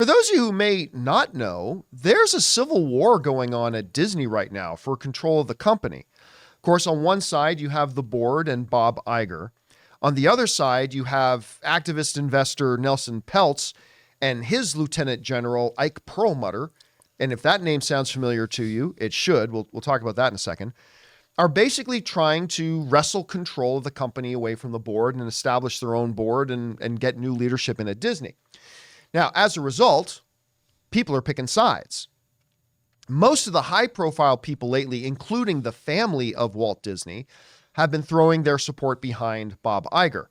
those of you who may not know, there's a civil war going on at Disney right now for control of the company. Of course, on one side, you have the board and Bob Iger. On the other side, you have activist investor Nelson Peltz and his Lieutenant General Ike Pearlmutter. And if that name sounds familiar to you, it should. We'll talk about that in a second. Are basically trying to wrestle control of the company away from the board and establish their own board and get new leadership in at Disney. Now, as a result, people are picking sides. Most of the high-profile people lately, including the family of Walt Disney, have been throwing their support behind Bob Iger.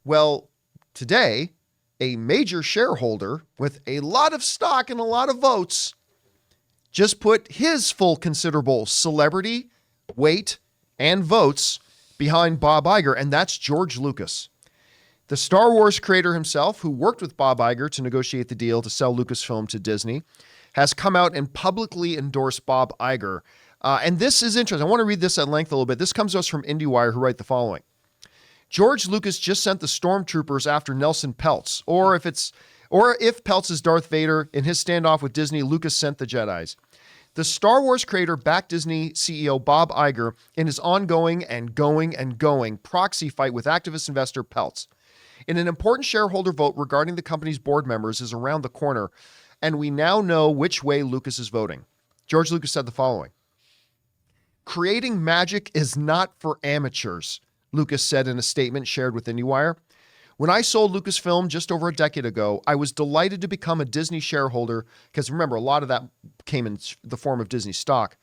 Well, today, a major shareholder with a lot of stock and a lot of votes just put his full considerable celebrity, weight, and votes behind Bob Iger, and that's George Lucas. The Star Wars creator himself, who worked with Bob Iger to negotiate the deal to sell Lucasfilm to Disney, has come out and publicly endorsed Bob Iger. And this is interesting. I want to read this at length a little bit. This comes to us from IndieWire, who write the following. George Lucas just sent the stormtroopers after Nelson Peltz, or if Peltz is Darth Vader in his standoff with Disney, Lucas sent the Jedis. The Star Wars creator backed Disney CEO Bob Iger in his ongoing and going proxy fight with activist investor Peltz. In an important shareholder vote regarding the company's board members is around the corner, and we now know which way Lucas is voting. George Lucas said the following. Creating magic is not for amateurs, Lucas said in a statement shared with IndieWire. When I sold Lucasfilm just over a decade ago, I was delighted to become a Disney shareholder, because remember, a lot of that came in the form of Disney stock.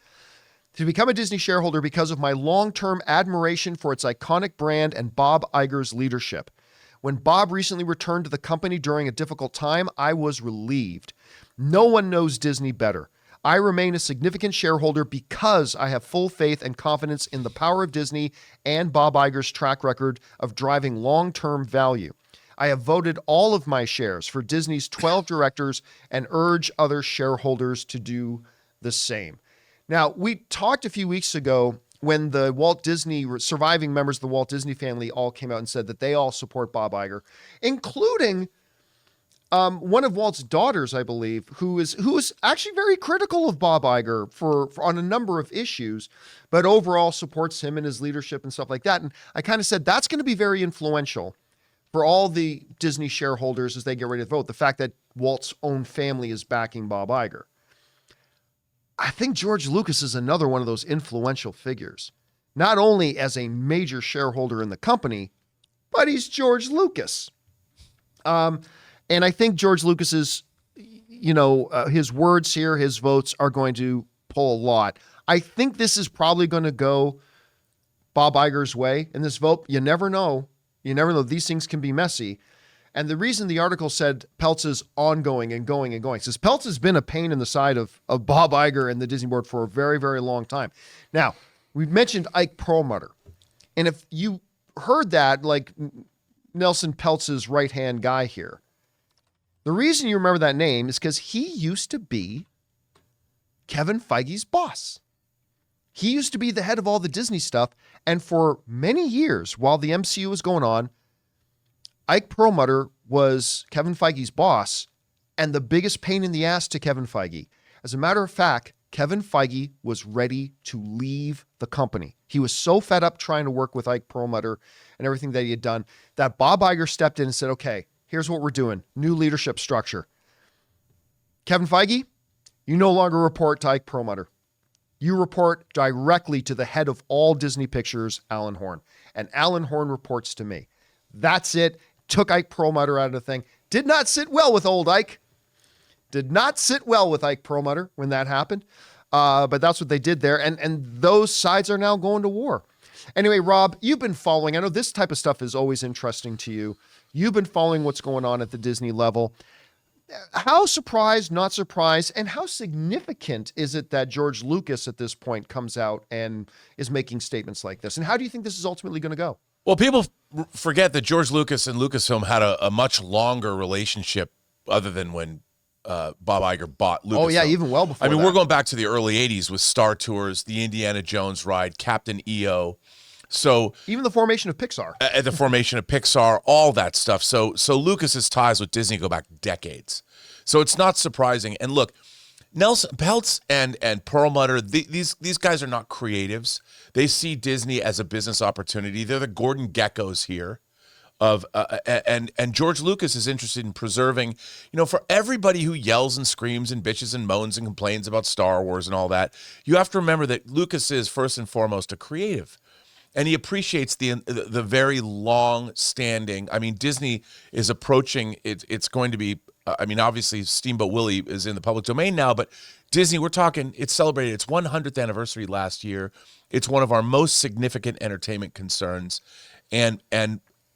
To become a Disney shareholder because of my long-term admiration for its iconic brand and Bob Iger's leadership. When Bob recently returned to the company during a difficult time, I was relieved. No one knows Disney better. I remain a significant shareholder because I have full faith and confidence in the power of Disney and Bob Iger's track record of driving long-term value. I have voted all of my shares for Disney's 12 directors and urge other shareholders to do the same. Now, we talked a few weeks ago when the surviving members of the Walt Disney family all came out and said that they all support Bob Iger, including one of Walt's daughters, I believe, who is actually very critical of Bob Iger for on a number of issues, but overall supports him and his leadership and stuff like that. And I kind of said that's going to be very influential for all the Disney shareholders as they get ready to vote. The fact that Walt's own family is backing Bob Iger. I think George Lucas is another one of those influential figures, not only as a major shareholder in the company, but he's George Lucas. And I think George Lucas's, his words here, his votes are going to pull a lot. I think this is probably going to go Bob Iger's way in this vote. You never know. You never know. These things can be messy. And the reason the article said Peltz is ongoing and going, says Peltz has been a pain in the side of Bob Iger and the Disney board for a very, very long time. Now, we've mentioned Ike Pearlmutter. And if you heard that, like Nelson Peltz's right-hand guy here, the reason you remember that name is because he used to be Kevin Feige's boss. He used to be the head of all the Disney stuff. And for many years, while the MCU was going on, Ike Pearlmutter was Kevin Feige's boss and the biggest pain in the ass to Kevin Feige. As a matter of fact, Kevin Feige was ready to leave the company. He was so fed up trying to work with Ike Pearlmutter and everything that he had done that Bob Iger stepped in and said, okay, here's what we're doing. New leadership structure. Kevin Feige, you no longer report to Ike Pearlmutter. You report directly to the head of all Disney Pictures, Alan Horn. And Alan Horn reports to me. That's it. Took Ike Pearlmutter out of the thing. Did not sit well with old Ike. Did not sit well with Ike Pearlmutter when that happened. But that's what they did there. And those sides are now going to war. Anyway, Rob, you've been following. I know this type of stuff is always interesting to you. You've been following what's going on at the Disney level. How surprised, not surprised, and how significant is it that George Lucas at this point comes out and is making statements like this? And how do you think this is ultimately going to go? Well, people forget that George Lucas and Lucasfilm had a much longer relationship other than when Bob Iger bought Lucasfilm. Oh, yeah, even well before we're going back to the early 80s with Star Tours, the Indiana Jones ride, Captain EO. So even the formation of Pixar. The formation of Pixar, all that stuff. So Lucas's ties with Disney go back decades. So it's not surprising. And look, Nelson Peltz and Pearlmutter, these guys are not creatives. They see Disney as a business opportunity. They're the Gordon Geckos here. And George Lucas is interested in preserving, for everybody who yells and screams and bitches and moans and complains about Star Wars and all that, you have to remember that Lucas is first and foremost a creative. And he appreciates the very long-standing. I mean, Disney is approaching. It's going to be. Obviously, Steamboat Willie is in the public domain now, but Disney, we're talking. It's celebrated its 100th anniversary last year. It's one of our most significant entertainment concerns, and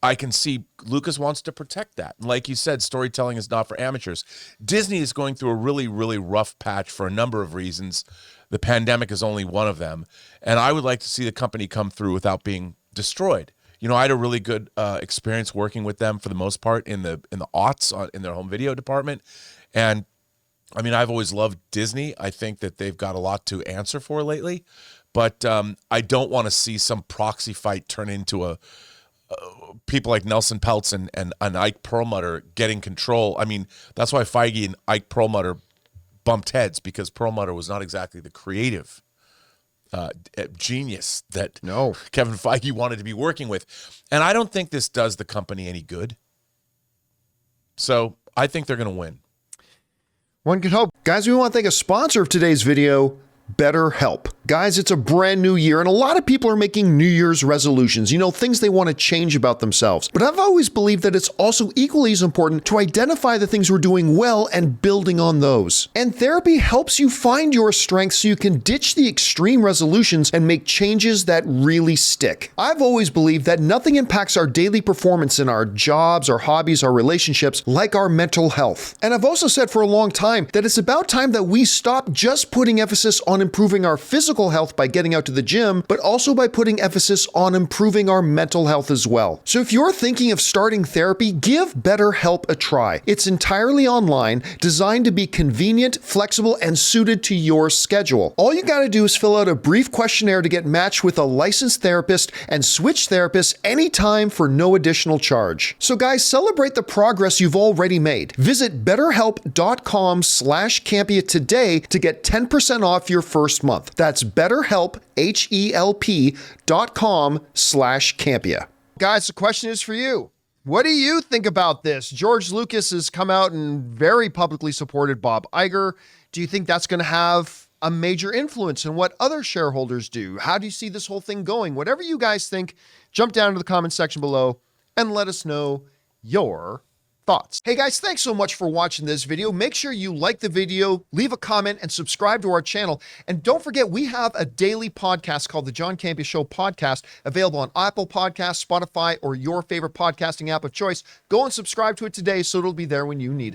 I can see Lucas wants to protect that. And like you said, storytelling is not for amateurs. Disney is going through a really, really rough patch for a number of reasons. The pandemic is only one of them. And I would like to see the company come through without being destroyed. I had a really good experience working with them for the most part in the aughts in their home video department. And I've always loved Disney. I think that they've got a lot to answer for lately. But I don't want to see some proxy fight turn into people like Nelson Peltz and Ike Pearlmutter getting control. That's why Feige and Ike Pearlmutter bumped heads, because Pearlmutter was not exactly the creative genius that Kevin Feige wanted to be working with. And I don't think this does the company any good. So I think they're going to win. One can hope. Guys, we want to thank a sponsor of today's video, BetterHelp. Guys, it's a brand new year, and a lot of people are making New Year's resolutions, things they want to change about themselves. But I've always believed that it's also equally as important to identify the things we're doing well and building on those. And therapy helps you find your strengths so you can ditch the extreme resolutions and make changes that really stick. I've always believed that nothing impacts our daily performance in our jobs, our hobbies, our relationships like our mental health. And I've also said for a long time that it's about time that we stop just putting emphasis on improving our physical health by getting out to the gym, but also by putting emphasis on improving our mental health as well. So if you're thinking of starting therapy, give BetterHelp a try. It's entirely online, designed to be convenient, flexible, and suited to your schedule. All you gotta do is fill out a brief questionnaire to get matched with a licensed therapist and switch therapists anytime for no additional charge. So guys, celebrate the progress you've already made. Visit betterhelp.com/Campea today to get 10% off your first month. That's BetterHelp, HELP.com/Campea. Guys, the question is for you. What do you think about this? George Lucas has come out and very publicly supported Bob Iger. Do you think that's going to have a major influence in what other shareholders do? How do you see this whole thing going? Whatever you guys think, jump down to the comment section below and let us know your thoughts. Hey guys, thanks so much for watching this video. Make sure you like the video, leave a comment, and subscribe to our channel. And don't forget, we have a daily podcast called the John Campea Show podcast, available on Apple Podcasts, Spotify, or your favorite podcasting app of choice. Go and subscribe to it today so it'll be there when you need it.